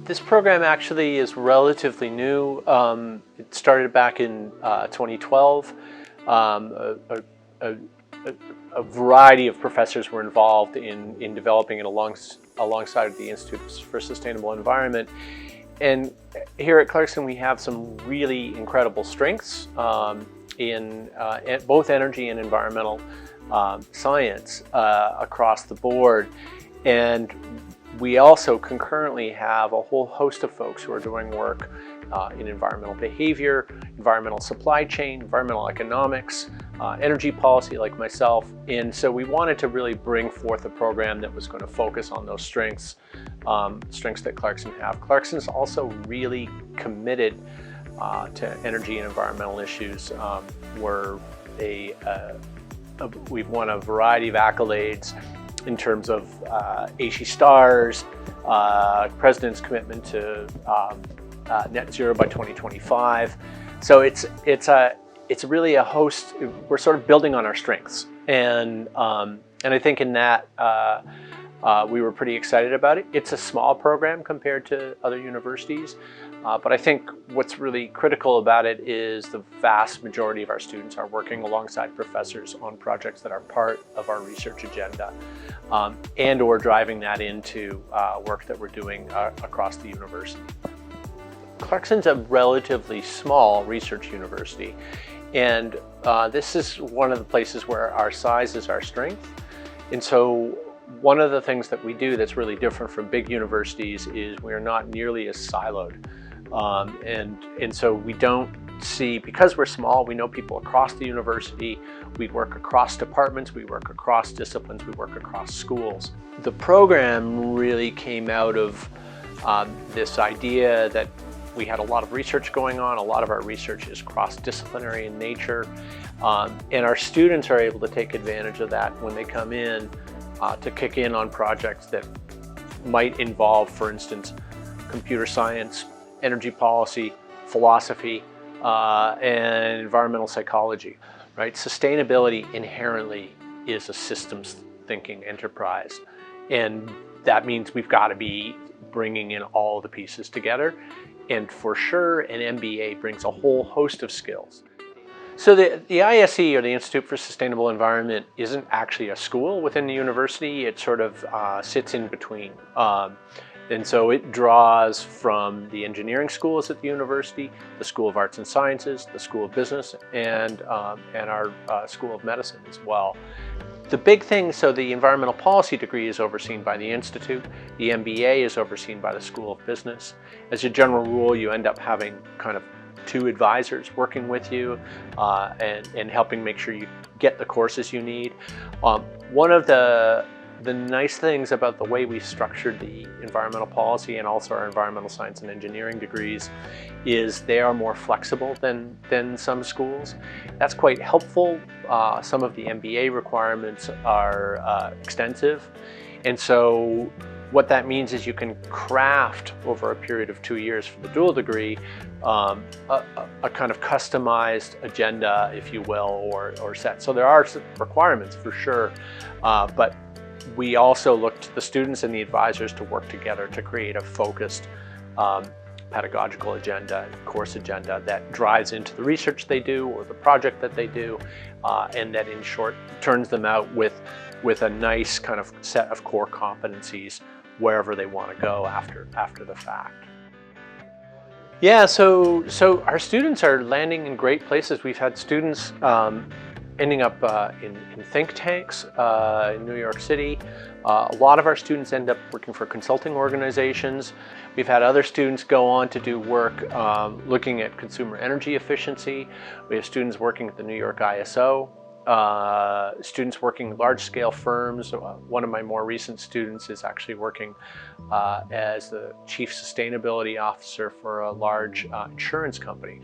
This program actually is relatively new. It started back in 2012. A variety of professors were involved in developing it alongside the Institute for Sustainable Environment. And here at Clarkson, we have some really incredible strengths in both energy and environmental science across the board. And we also concurrently have a whole host of folks who are doing work in environmental behavior, environmental supply chain, environmental economics, energy policy like myself. And so we wanted to really bring forth a program that was going to focus on those strengths that Clarkson have. Clarkson's also really committed to energy and environmental issues. We've won a variety of accolades in terms of ASHE stars, President's commitment to net zero by 2025. So it's really a host. We're sort of building on our strengths, and I think in that we were pretty excited about it. It's a small program compared to other universities, but I think what's really critical about it is the vast majority of our students are working alongside professors on projects that are part of our research agenda, and or driving that into work that we're doing across the university. Clarkson's a relatively small research university, and this is one of the places where our size is our strength. And so one of the things that we do that's really different from big universities is we're not nearly as siloed. And so we don't see, because we're small, we know people across the university, we work across departments, we work across disciplines, we work across schools. The program really came out of this idea that we had a lot of research going on. A lot of our research is cross-disciplinary in nature, and our students are able to take advantage of that when they come in to kick in on projects that might involve, for instance, computer science, energy policy, philosophy, and environmental psychology, right? Sustainability inherently is a systems thinking enterprise, and that means we've got to be bringing in all the pieces together. And for sure, an MBA brings a whole host of skills. So the ISE, or the Institute for Sustainable Environment, isn't actually a school within the university. It sort of sits in between. And so it draws from the engineering schools at the university, the School of Arts and Sciences, the School of Business, and our School of Medicine as well. The big thing, so the environmental policy degree is overseen by the Institute. The MBA is overseen by the School of Business. As a general rule, you end up having kind of two advisors working with you and helping make sure you get the courses you need. One of the nice things about the way we structured the environmental policy and also our environmental science and engineering degrees is they are more flexible than some schools. That's quite helpful. Some of the MBA requirements are extensive, and so what that means is you can craft over a period of 2 years for the dual degree a kind of customized agenda, if you will, or set. So there are requirements for sure, but we also look to the students and the advisors to work together to create a focused pedagogical agenda, course agenda that drives into the research they do or the project that they do, and that in short turns them out with a nice kind of set of core competencies wherever they want to go after the fact. Yeah, so our students are landing in great places. We've had students ending up in think tanks in New York City. A lot of our students end up working for consulting organizations. We've had other students go on to do work looking at consumer energy efficiency. We have students working at the New York ISO, students working large-scale firms. One of my more recent students is actually working as the Chief Sustainability Officer for a large insurance company.